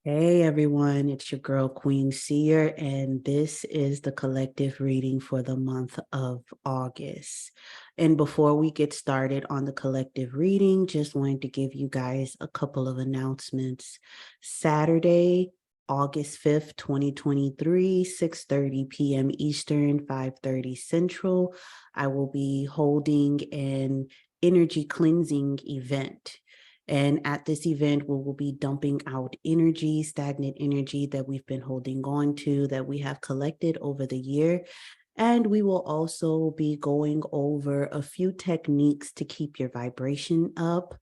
Hey everyone, it's your girl Queen Seer, and this is the collective reading for the month of August. And before we get started on the collective reading, just wanted to give you guys a couple of announcements. Saturday, August 5th, 2023, 6:30 p.m. Eastern, 5:30 Central, I will be holding an energy cleansing event. And at this event, we will be dumping out energy, stagnant energy that we've been holding on to, that we have collected over the year. And we will also be going over a few techniques to keep your vibration up.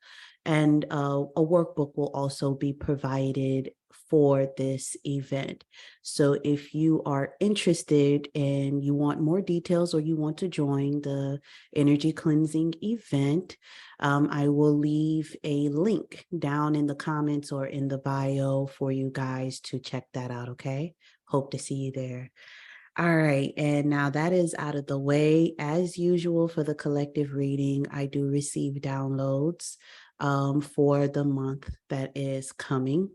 And a workbook will also be provided for this event. So if you are interested and you want more details or you want to join the energy cleansing event, I will leave a link down in the comments or in the bio for you guys to check that out, okay? Hope to see you there. All right, and now that is out of the way. As usual for the collective reading, I do receive downloads for the month that is coming.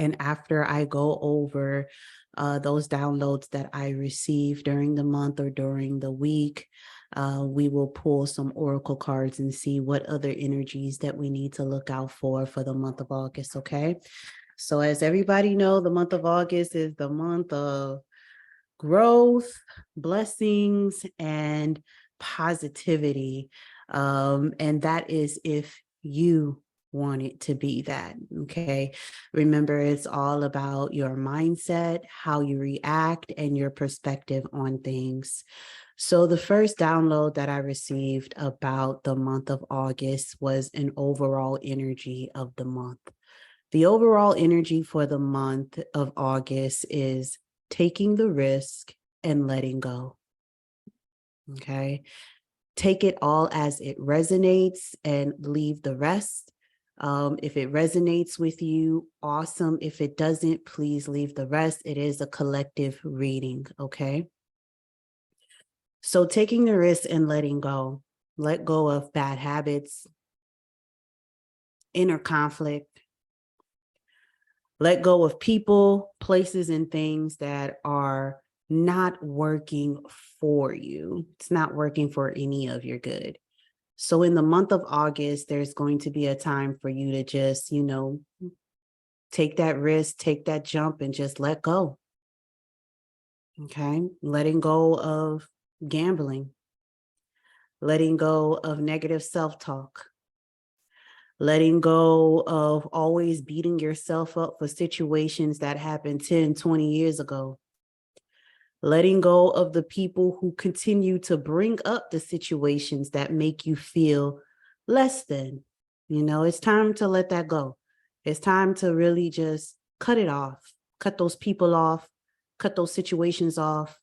And after I go over those downloads that I receive during the month or during the week, we will pull some oracle cards and see what other energies that we need to look out for the month of August, okay? So as everybody know, the month of August is the month of growth, blessings, and positivity. And that is if you want it to be that, okay? Remember, it's all about your mindset, how you react, and your perspective on things. So the first download that I received about the month of August was an overall energy of the month. The overall energy for the month of August is taking the risk and letting go. Okay. Take it all as it resonates and leave the rest. If it resonates with you, awesome. If it doesn't, please leave the rest. It is a collective reading. Okay. So taking the risk and letting go. Let go of bad habits, inner conflict. Let go of people, places, and things that are not working for you. It's not working for any of your good. So in the month of August, there's going to be a time for you to just, take that risk, take that jump, and just let go. Okay. Letting go of gambling, letting go of negative self-talk, letting go of always beating yourself up for situations that happened 10, 20 years ago, letting go of the people who continue to bring up the situations that make you feel less than. It's time to let that go. It's time to really just cut it off, cut those people off, cut those situations off,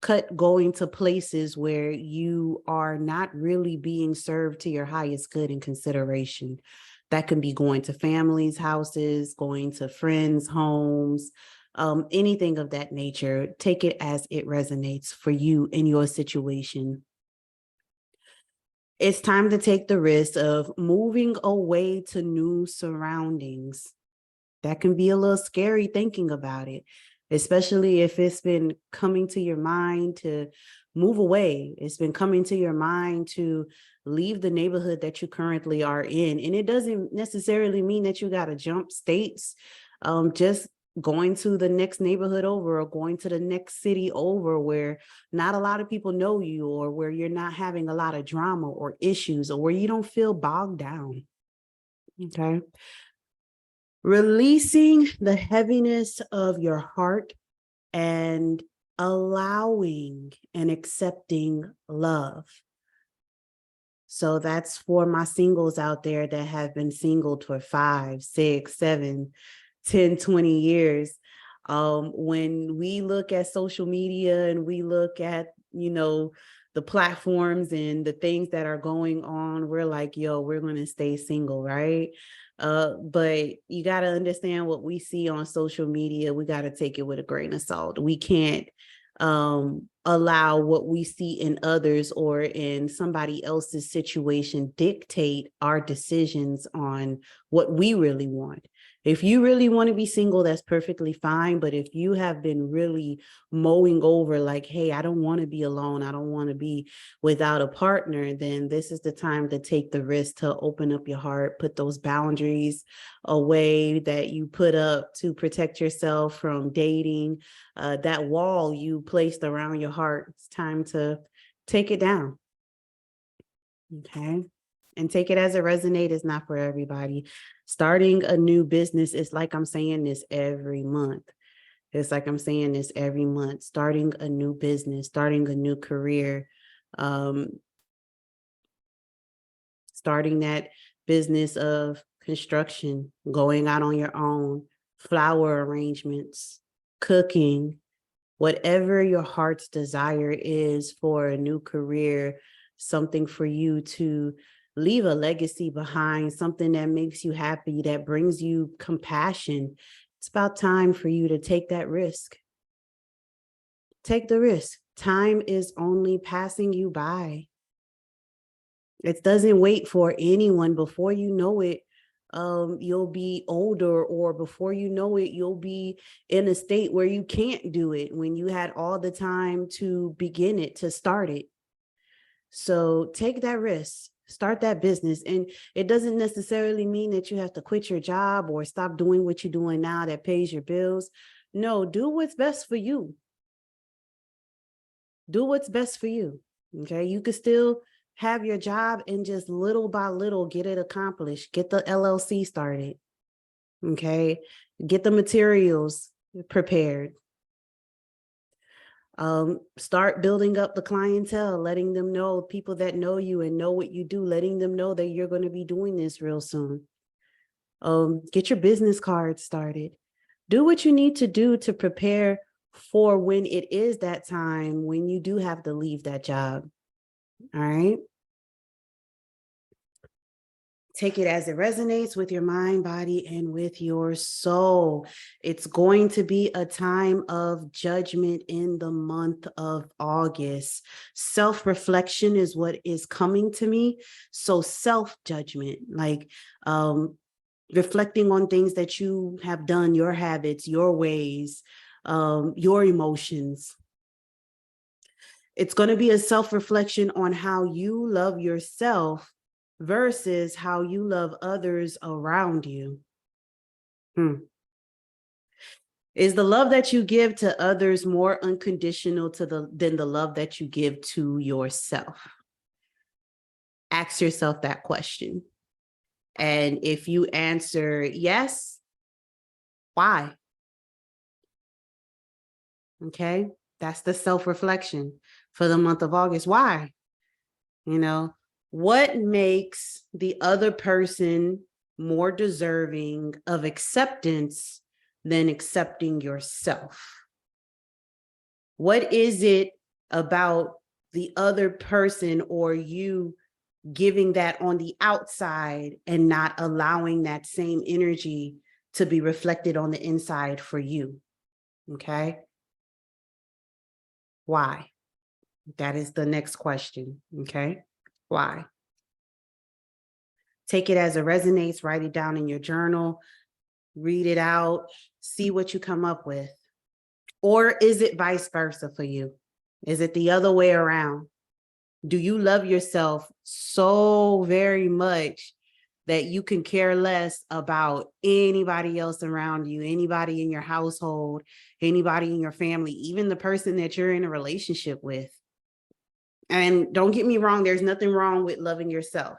cut going to places where you are not really being served to your highest good and consideration. That can be going to families' houses, going to friends' homes, anything of that nature. Take it as it resonates for you in your situation. It's time to take the risk of moving away to new surroundings. That can be a little scary thinking about it, especially if it's been coming to your mind to move away. It's been coming to your mind to leave the neighborhood that you currently are in. And it doesn't necessarily mean that you got to jump states. Just going to the next neighborhood over or going to the next city over where not a lot of people know you, or where you're not having a lot of drama or issues, or where you don't feel bogged down. Okay. Releasing the heaviness of your heart and allowing and accepting love. So that's for my singles out there that have been single for 5, 6, 7, 10, 20 years. When we look at social media and we look at, the platforms and the things that are going on, we're like, yo, we're going to stay single, right? But you got to understand what we see on social media. We got to take it with a grain of salt. We can't allow what we see in others or in somebody else's situation dictate our decisions on what we really want. If you really want to be single, that's perfectly fine. But if you have been really mowing over like, hey, I don't want to be alone, I don't want to be without a partner, then this is the time to take the risk to open up your heart, put those boundaries away that you put up to protect yourself from dating. That wall you placed around your heart, it's time to take it down. Okay. And take it as it resonates. It's not for everybody. Starting a new business is like I'm saying this every month. It's like I'm saying this every month. Starting a new business, starting a new career, starting that business of construction, going out on your own, flower arrangements, cooking, whatever your heart's desire is for a new career, something for you to leave a legacy behind, something that makes you happy, that brings you compassion. It's about time for you to take that risk. Take the risk. Time is only passing you by. It doesn't wait for anyone. Before you know it, you'll be older, or before you know it, you'll be in a state where you can't do it when you had all the time to begin it, to start it. So take that risk, start that business. And it doesn't necessarily mean that you have to quit your job or stop doing what you're doing now that pays your bills. No, do what's best for you. Do what's best for you. Okay. You could still have your job and just little by little get it accomplished. Get the LLC started. Okay. Get the materials prepared. Start building up the clientele, letting them know, people that know you and know what you do, letting them know that you're going to be doing this real soon. Get your business cards started. Do what you need to do to prepare for when it is that time when you do have to leave that job. All right. Take it as it resonates with your mind, body, and with your soul. It's going to be a time of judgment in the month of August. Self-reflection is what is coming to me. So self-judgment, like reflecting on things that you have done, your habits, your ways, your emotions. It's going to be a self-reflection on how you love yourself versus how you love others around you. Is the love that you give to others more unconditional than the love that you give to yourself? Ask yourself that question. And if you answer yes, why? Okay, that's the self-reflection for the month of August. Why? You know, what makes the other person more deserving of acceptance than accepting yourself? What is it about the other person or you giving that on the outside and not allowing that same energy to be reflected on the inside for you? Okay. Why? That is the next question. Okay. Why? Take it as it resonates, write it down in your journal, read it out, see what you come up with. Or is it vice versa for you? Is it the other way around? Do you love yourself so very much that you can care less about anybody else around you, anybody in your household, anybody in your family, even the person that you're in a relationship with? And don't get me wrong, there's nothing wrong with loving yourself.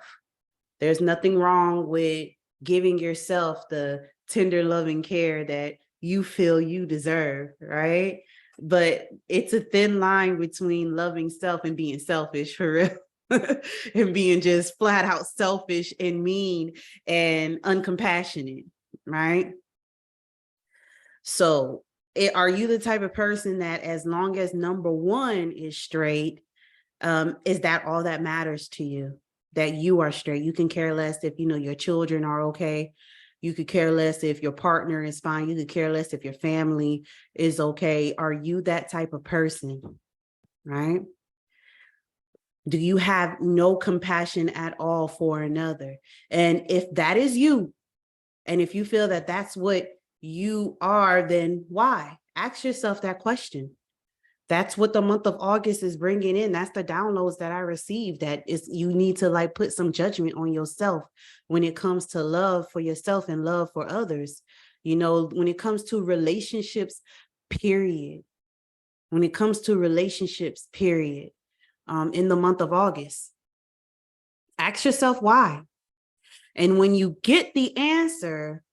There's nothing wrong with giving yourself the tender, loving care that you feel you deserve, right? But it's a thin line between loving self and being selfish, for real. And being just flat out selfish and mean and uncompassionate, right? So are you the type of person that as long as number one is straight, is that all that matters to you? That you are straight? You can care less if, you know, your children are okay. You could care less if your partner is fine. You could care less if your family is okay. Are you that type of person, right? Do you have no compassion at all for another? And if that is you, And if you feel that that's what you are, then why? Ask yourself that question. That's what the month of August is bringing in. That's the downloads that I received. That is, you need to like put some judgment on yourself when it comes to love for yourself and love for others. You know, when it comes to relationships, period. When it comes to relationships, period. In the month of August, ask yourself why. And when you get the answer,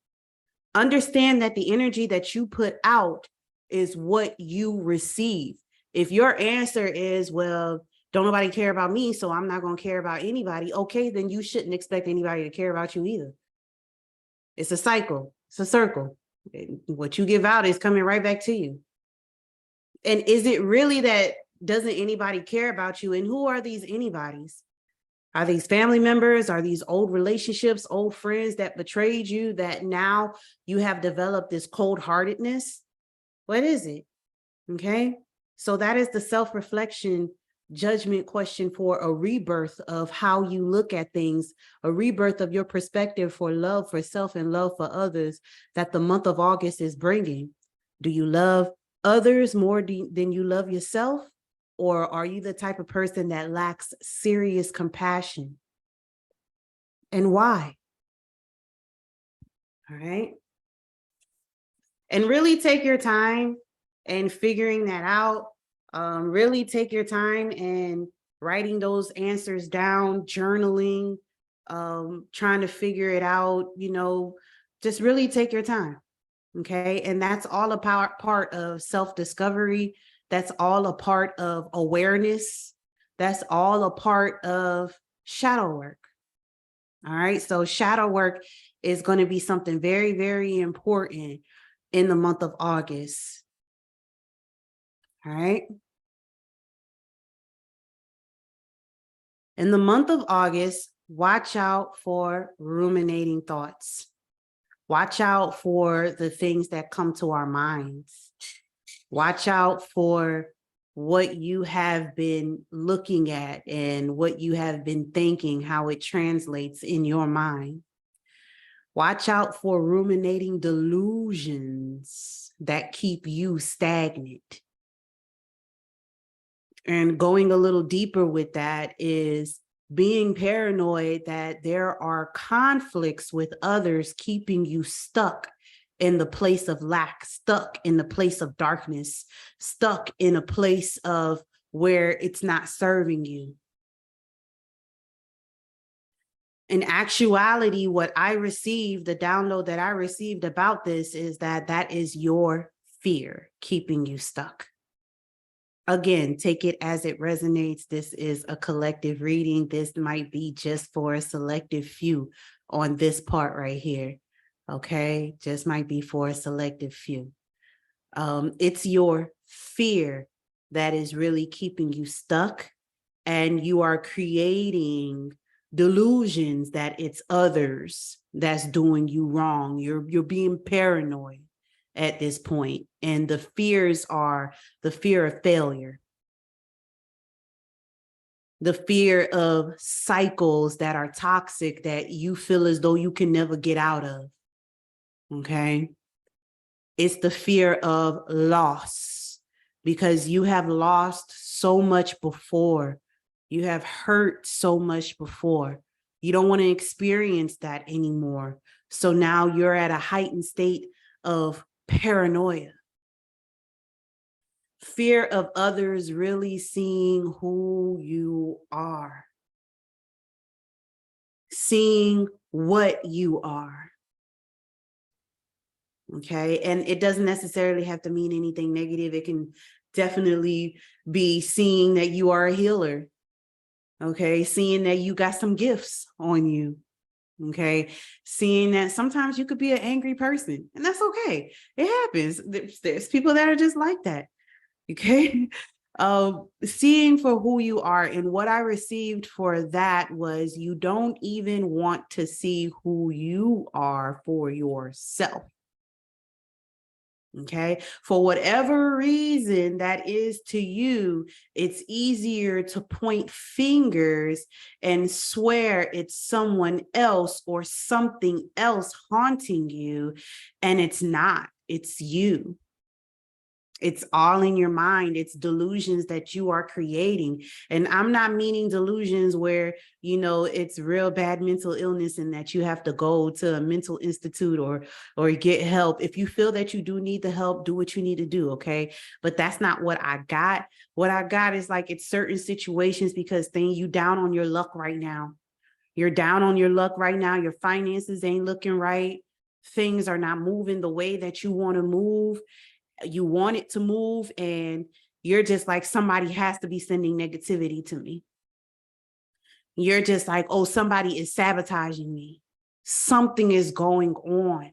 understand that the energy that you put out is what you receive. If your answer is, well, don't nobody care about me, so I'm not going to care about anybody, okay, then you shouldn't expect anybody to care about you either. It's a cycle. It's a circle. What you give out is coming right back to you. And is it really that doesn't anybody care about you? And who are these anybody's? Are these family members? Are these old relationships, old friends that betrayed you, that now you have developed this cold-heartedness? What is it? Okay. So that is the self-reflection judgment question for a rebirth of how you look at things, a rebirth of your perspective for love for self and love for others that the month of August is bringing. Do you love others more than you love yourself? Or are you the type of person that lacks serious compassion? And why? All right. And really take your time and figuring that out. Really take your time and writing those answers down, journaling, trying to figure it out, you know, just really take your time. Okay. And that's all a part of self-discovery. That's all a part of awareness. That's all a part of shadow work. All right. So shadow work is going to be something very, very important in the month of August. All right. In the month of August, watch out for ruminating thoughts. Watch out for the things that come to our minds. Watch out for what you have been looking at and what you have been thinking, how it translates in your mind. Watch out for ruminating delusions that keep you stagnant. And going a little deeper with that is being paranoid that there are conflicts with others keeping you stuck in the place of lack, stuck in the place of darkness, stuck in a place of where it's not serving you. In actuality, what I received, the download that I received about this is that that is your fear keeping you stuck. Again, take it as it resonates. This is a collective reading. This might be just for a selective few on this part right here. Okay, just might be for a selective few. It's your fear that is really keeping you stuck, and you are creating delusions that it's others that's doing you wrong. You're being paranoid at this point, and the fears are the fear of failure, the fear of cycles that are toxic that you feel as though you can never get out of. Okay. It's the fear of loss, because you have lost so much before. You have hurt so much before. You don't want to experience that anymore. So now you're at a heightened state of paranoia. Fear of others really seeing who you are. Seeing what you are. Okay, and it doesn't necessarily have to mean anything negative. It can definitely be seeing that you are a healer. Okay, seeing that you got some gifts on you. Okay, seeing that sometimes you could be an angry person, and that's okay. It happens. There's people that are just like that. Okay, seeing for who you are. And what I received for that was you don't even want to see who you are for yourself. Okay. For whatever reason that is to you, it's easier to point fingers and swear it's someone else or something else haunting you. And it's not, it's you. It's all in your mind. It's delusions that you are creating. And I'm not meaning delusions where, it's real bad mental illness and that you have to go to a mental institute or get help. If you feel that you do need the help, do what you need to do, okay? But that's not what I got. What I got is like it's certain situations because you down on your luck right now. You're down on your luck right now. Your finances ain't looking right. Things are not moving the way that you want to move. You want it to move and you're just like, somebody has to be sending negativity to me. You're just like, oh, somebody is sabotaging me. Something is going on.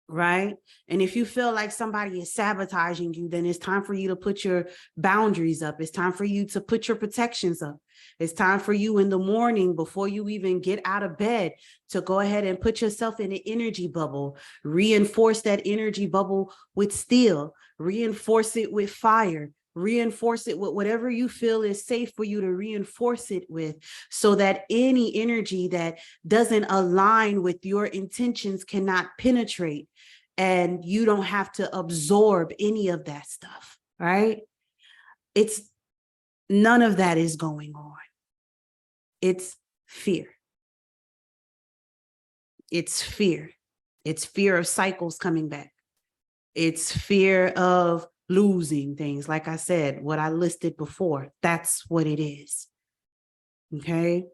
Right? And if you feel like somebody is sabotaging you, then it's time for you to put your boundaries up. It's time for you to put your protections up. It's time for you in the morning before you even get out of bed to go ahead and put yourself in an energy bubble. Reinforce that energy bubble with steel. Reinforce it with fire. Reinforce it with whatever you feel is safe for you to reinforce it with, so that any energy that doesn't align with your intentions cannot penetrate and you don't have to absorb any of that stuff, right? It's none of that is going on. It's fear. It's fear. It's fear of cycles coming back. It's fear of losing things. Like I said, what I listed before, that's what it is. Okay.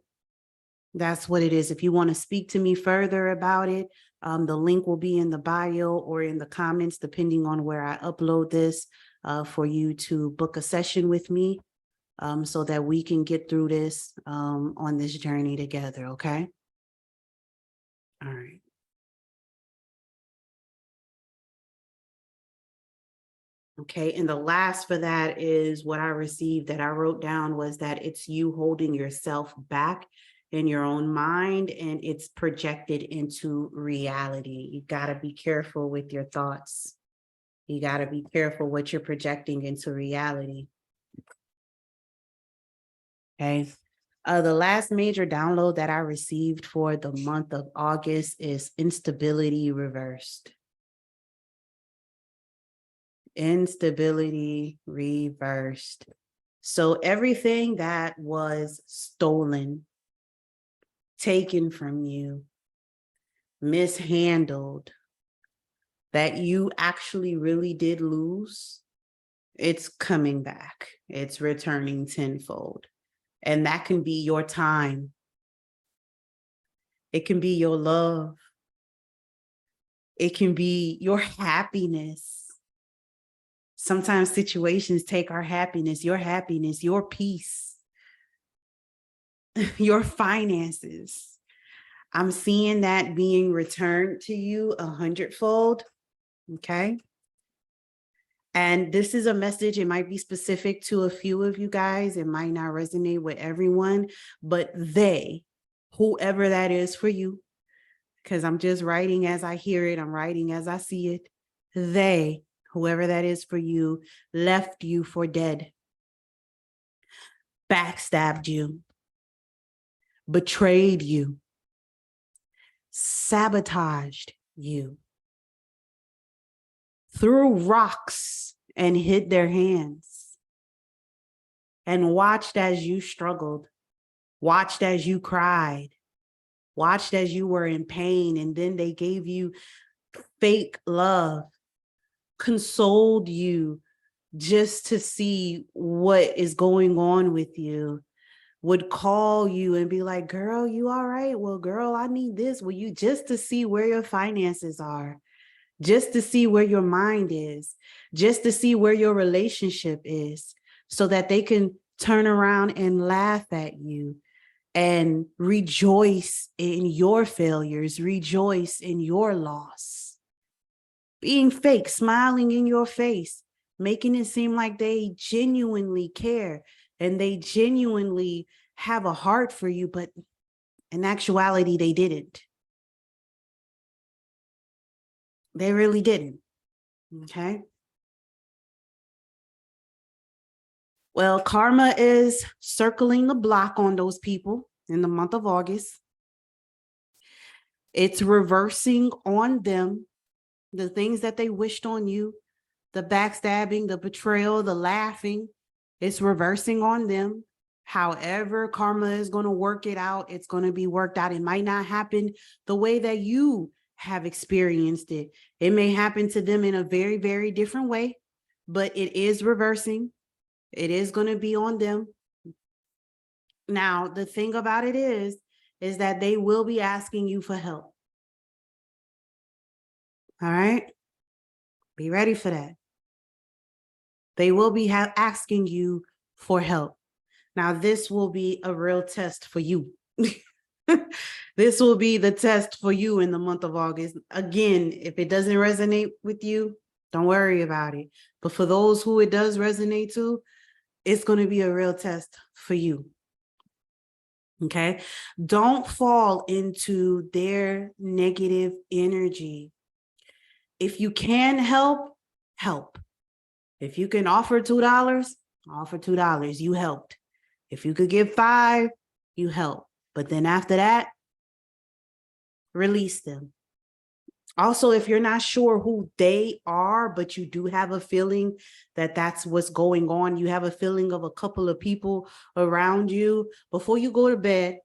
That's what it is. If you want to speak to me further about it, the link will be in the bio or in the comments, depending on where I upload this, for you to book a session with me, so that we can get through this on this journey together. Okay. All right. Okay. And the last for that is what I received that I wrote down was that it's you holding yourself back in your own mind and it's projected into reality. You got to be careful with your thoughts. You got to be careful what you're projecting into reality. Okay. The last major download that I received for the month of August is instability reversed. Instability reversed. So everything that was stolen, taken from you, mishandled, that you actually really did lose, it's coming back. It's returning tenfold. And that can be your time. It can be your love. It can be your happiness. Sometimes situations take our happiness, your peace, your finances. I'm seeing that being returned to you 100-fold. Okay. And this is a message, it might be specific to a few of you guys. It might not resonate with everyone, but whoever that is for you, because I'm just writing as I hear it, I'm writing as I see it. Whoever that is for you, left you for dead, backstabbed you, betrayed you, sabotaged you, threw rocks and hid their hands, and watched as you struggled, watched as you cried, watched as you were in pain, and then they gave you fake love, consoled you just to see what is going on with you, would call you and be like, girl, you all right? Well, girl, I need this. Well, you just to see where your finances are, just to see where your mind is, just to see where your relationship is, so that they can turn around and laugh at you and rejoice in your failures, rejoice in your loss. Being fake, smiling in your face, making it seem like they genuinely care and they genuinely have a heart for you, but in actuality, they didn't. They really didn't. Okay. Well, karma is circling the block on those people in the month of August. It's reversing on them the things that they wished on you, the backstabbing, the betrayal, the laughing. It's reversing on them. However, karma is going to work it out. It's going to be worked out. It might not happen the way that you have experienced it. It may happen to them in a very, very different way, but it is reversing. It is going to be on them. Now, the thing about it is that they will be asking you for help. All right? Be ready for that. They will be asking you for help. Now, this will be a real test for you. This will be the test for you in the month of August. Again, if it doesn't resonate with you, don't worry about it. But for those who it does resonate to, it's going to be a real test for you. Okay? Don't fall into their negative energy. If you can help, help. If you can offer $2, offer $2. You helped. If you could give $5, you help. But then after that, release them. Also, if you're not sure who they are, but you do have a feeling that that's what's going on, you have a feeling of a couple of people around you, before you go to bed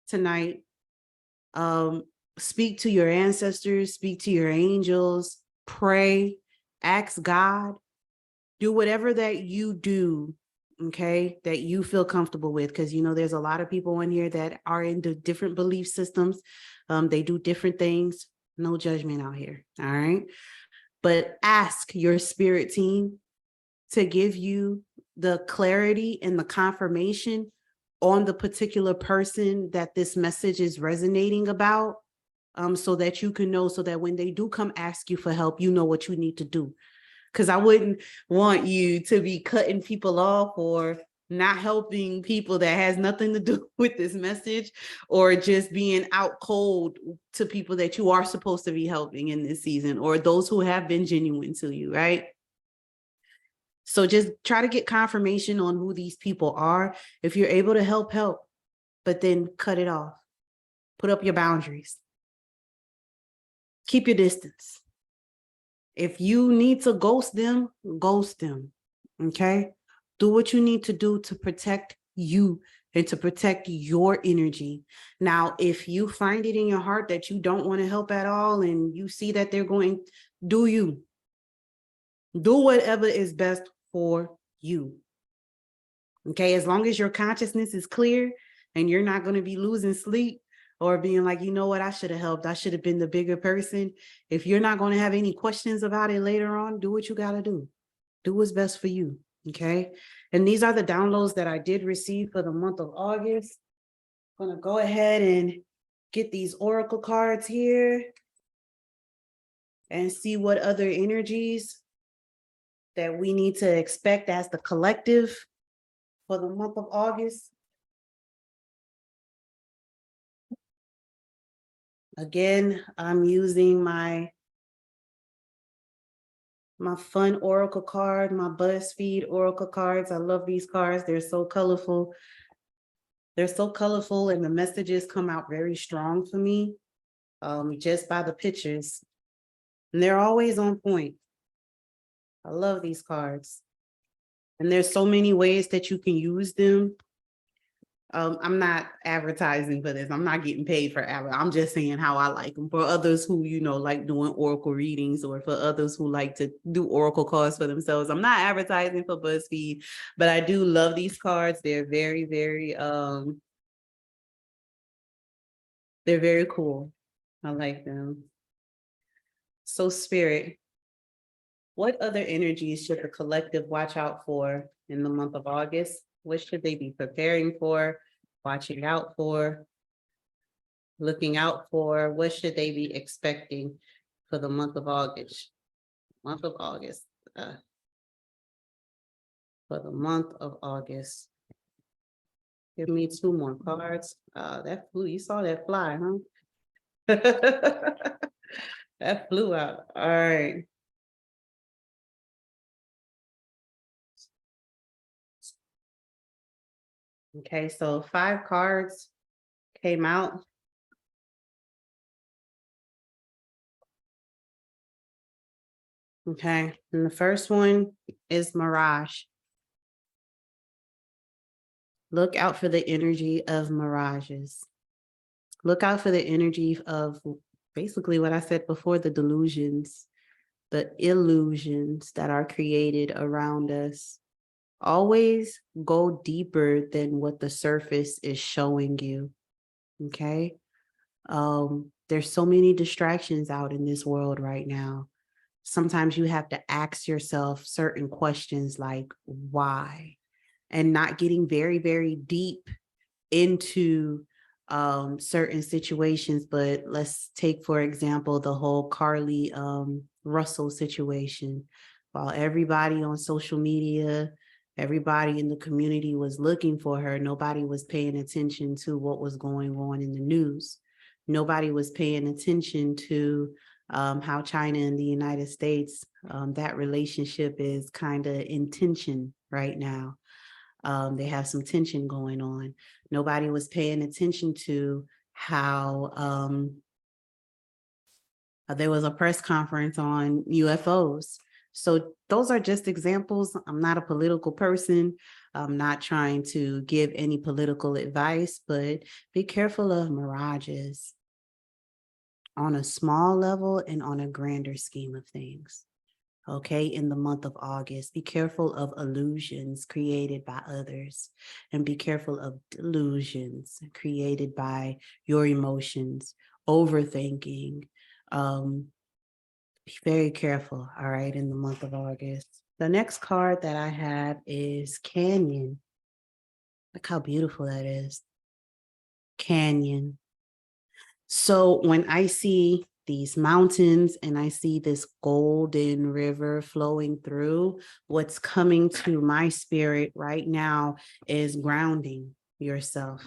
tonight, speak to your ancestors, speak to your angels, pray, ask God, do whatever that you do, okay, that you feel comfortable with, because there's a lot of people in here that are into different belief systems. They do different things. No judgment out here. All right. But ask your spirit team to give you the clarity and the confirmation on the particular person that this message is resonating about, so that you can know, so that when they do come ask you for help, you know what you need to do. Because I wouldn't want you to be cutting people off or not helping people that has nothing to do with this message, or just being out cold to people that you are supposed to be helping in this season, or those who have been genuine to you, right? So just try to get confirmation on who these people are. If you're able to help, but then cut it off. Put up your boundaries. Keep your distance. If you need to ghost them, okay? Do what you need to do to protect you and to protect your energy. Now, if you find it in your heart that you don't want to help at all and you see that they're going, do whatever is best for you. Okay, as long as your consciousness is clear and you're not going to be losing sleep or being like, you know what, I should have helped. I should have been the bigger person. If you're not going to have any questions about it later on, do what you got to do. Do what's best for you. Okay. And these are the downloads that I did receive for the month of August. I'm going to go ahead and get these oracle cards here and see what other energies that we need to expect as the collective for the month of August. Again, I'm using my fun oracle card, my BuzzFeed oracle cards. I love these cards. They're so colorful. They're so colorful, and the messages come out very strong for me, just by the pictures. And they're always on point. I love these cards. And there's so many ways that you can use them. I'm not advertising for this. I'm not getting paid for I'm just saying how I like them. For others who, like doing oracle readings, or for others who like to do oracle cards for themselves. I'm not advertising for BuzzFeed, but I do love these cards. They're very, very, they're very cool. I like them. So Spirit, what other energies should the collective watch out for in the month of August? What should they be preparing for, watching out for, looking out for? What should they be expecting for the month of August? For the month of August. Give me 2 more cards. That flew, you saw that fly, huh? That flew out. All right. Okay, so 5 cards came out. Okay, and the first one is Mirage. Look out for the energy of mirages. Look out for the energy of basically what I said before, the delusions, the illusions that are created around us. Always go deeper than what the surface is showing you. Okay. There's so many distractions out in this world right now. Sometimes you have to ask yourself certain questions like why, and not getting very, very deep into certain situations. But let's take, for example, the whole Carly Russell situation. While everybody on social media, everybody in the community was looking for her, nobody was paying attention to what was going on in the news. Nobody was paying attention to how China and the United States, that relationship is kind of in tension right now. They have some tension going on. Nobody was paying attention to how there was a press conference on UFOs. So those are just examples. I'm not a political person. I'm not trying to give any political advice, but be careful of mirages on a small level and on a grander scheme of things. Okay, in the month of August, be careful of illusions created by others, and be careful of delusions created by your emotions, overthinking. Be very careful, all right, in the month of August. The next card that I have is Canyon. Look how beautiful that is. Canyon. So when I see these mountains and I see this golden river flowing through, what's coming to my spirit right now is grounding yourself.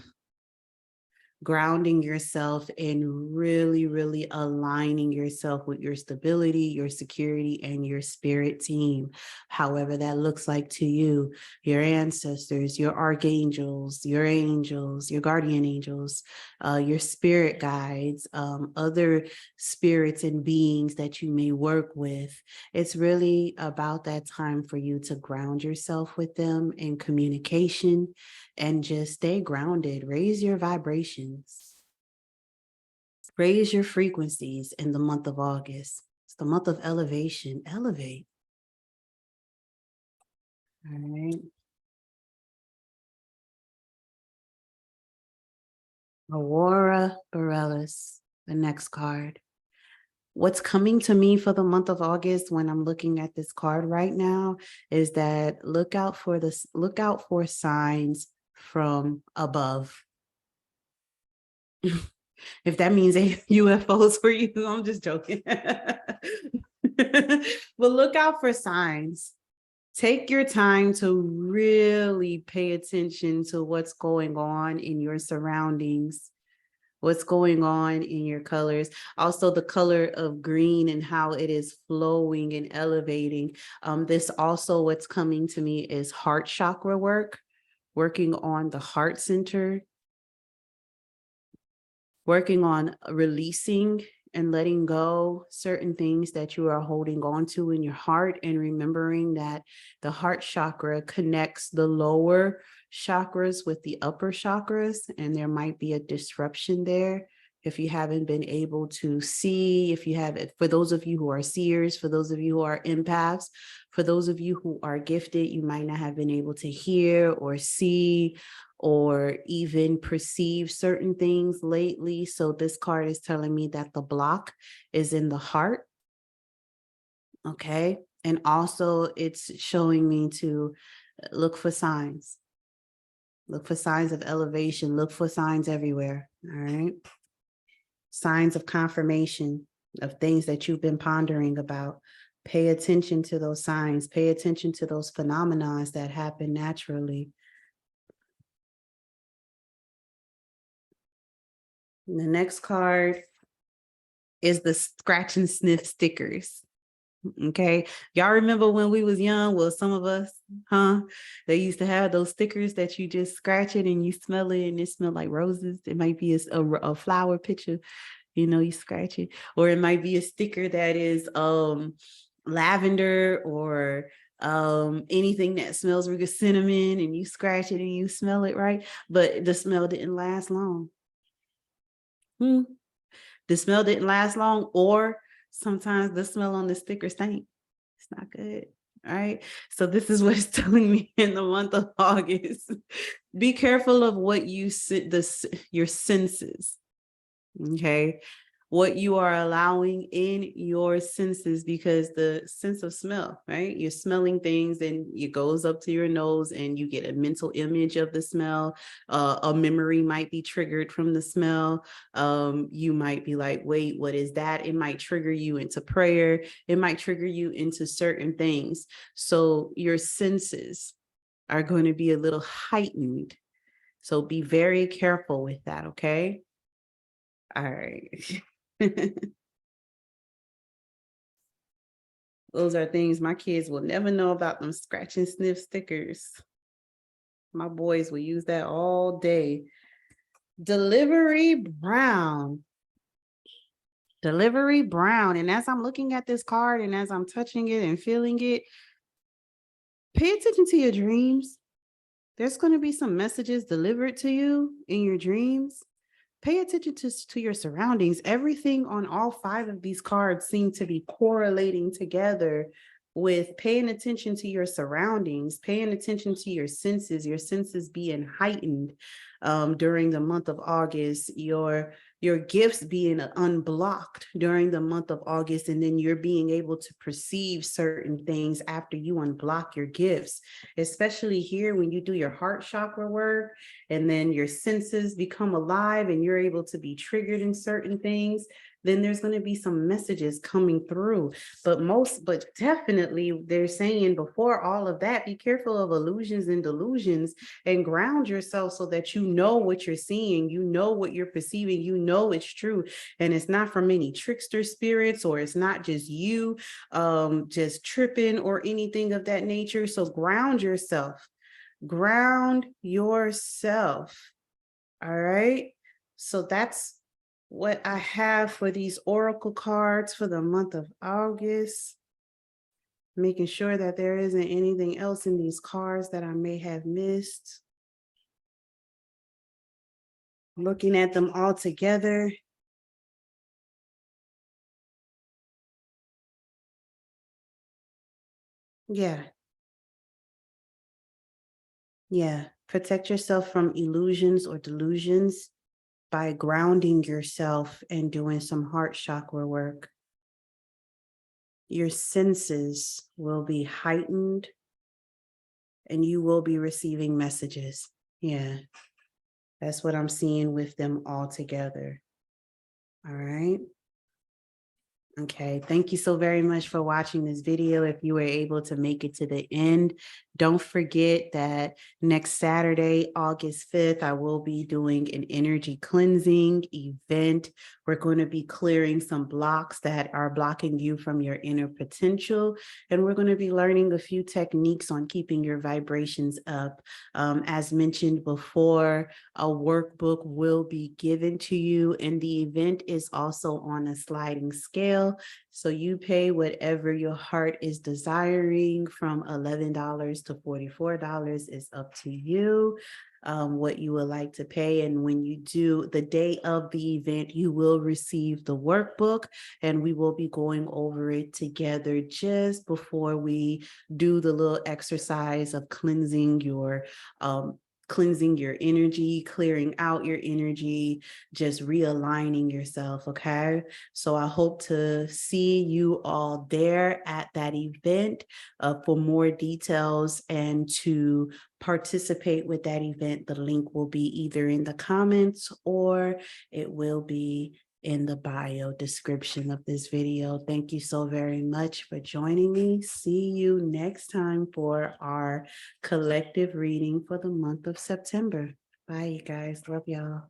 Grounding yourself and really, really aligning yourself with your stability, your security, and your spirit team, however that looks like to you, your ancestors, your archangels, your angels, your guardian angels, your spirit guides, other spirits and beings that you may work with. It's really about that time for you to ground yourself with them in communication and just stay grounded. Raise your vibrations. Raise your frequencies in the month of August. It's the month of elevation. Elevate. All right. Aurora Borealis, the next card. What's coming to me for the month of August when I'm looking at this card right now is that look out for signs from above. If that means UFOs for you, I'm just joking. But look out for signs. Take your time to really pay attention to what's going on in your surroundings, what's going on in your colors. Also, the color of green and how it is flowing and elevating. This also, what's coming to me is heart chakra work, working on the heart center, working on releasing and letting go certain things that you are holding on to in your heart, and remembering that the heart chakra connects the lower chakras with the upper chakras, and there might be a disruption there. If you haven't been able to see, if you have, for those of you who are seers, for those of you who are empaths, for those of you who are gifted, you might not have been able to hear or see or even perceive certain things lately. So this card is telling me that the block is in the heart. Okay. And also it's showing me to look for signs. Look for signs of elevation. Look for signs everywhere. All right. Signs of confirmation of things that you've been pondering about. Pay attention to those signs. Pay attention to those phenomena that happen naturally. And the next card is the scratch and sniff stickers. Okay. Y'all remember when we was young? Well, some of us, huh? They used to have those stickers that you just scratch it and you smell it and it smelled like roses. It might be a flower picture, you scratch it. Or it might be a sticker that is lavender or anything that smells really good, cinnamon, and you scratch it and you smell it, right? But the smell didn't last long. The smell didn't last long, or sometimes the smell on the sticker stank. It's not good. All right. So this is what it's telling me in the month of August. Be careful of what you your senses. Okay. What you are allowing in your senses, because the sense of smell, right? You're smelling things and it goes up to your nose and you get a mental image of the smell. A memory might be triggered from the smell. You might be like, wait, what is that? It might trigger you into prayer. It might trigger you into certain things. So your senses are going to be a little heightened. So be very careful with that, okay? All right. Those are things my kids will never know about, them scratch and sniff stickers. My boys will use that all day. Delivery Brown. Delivery Brown. And as I'm looking at this card and as I'm touching it and feeling it, pay attention to your dreams. There's going to be some messages delivered to you in your dreams. Pay attention to your surroundings. Everything on all 5 of these cards seem to be correlating together with paying attention to your surroundings, paying attention to your senses being heightened during the month of August, your gifts being unblocked during the month of August, and then you're being able to perceive certain things after you unblock your gifts, especially here when you do your heart chakra work, and then your senses become alive and you're able to be triggered in certain things. Then there's going to be some messages coming through. But definitely they're saying before all of that, be careful of illusions and delusions and ground yourself so that you know what you're seeing, you know what you're perceiving, you know it's true. And it's not from any trickster spirits, or it's not just you just tripping or anything of that nature. So ground yourself. Ground yourself. All right. So that's what I have for these oracle cards for the month of August. Making sure that there isn't anything else in these cards that I may have missed. Looking at them all together. Yeah. Yeah. Protect yourself from illusions or delusions by grounding yourself and doing some heart chakra work. Your senses will be heightened and you will be receiving messages. Yeah, that's what I'm seeing with them all together. All right. Okay, thank you so very much for watching this video. If you were able to make it to the end, don't forget that next Saturday, August 5th, I will be doing an energy cleansing event. We're going to be clearing some blocks that are blocking you from your inner potential. And we're going to be learning a few techniques on keeping your vibrations up. As mentioned before, a workbook will be given to you, and the event is also on a sliding scale. So you pay whatever your heart is desiring, from $11 to $44 is up to you. What you would like to pay. And when you do, the day of the event, you will receive the workbook, and we will be going over it together just before we do the little exercise of cleansing your energy, clearing out your energy, just realigning yourself. Okay. So I hope to see you all there at that event. For more details and to participate with that event, the link will be either in the comments or it will be in the bio description of this video. Thank you so very much for joining me. See you next time for our collective reading for the month of September. Bye, you guys. Love y'all.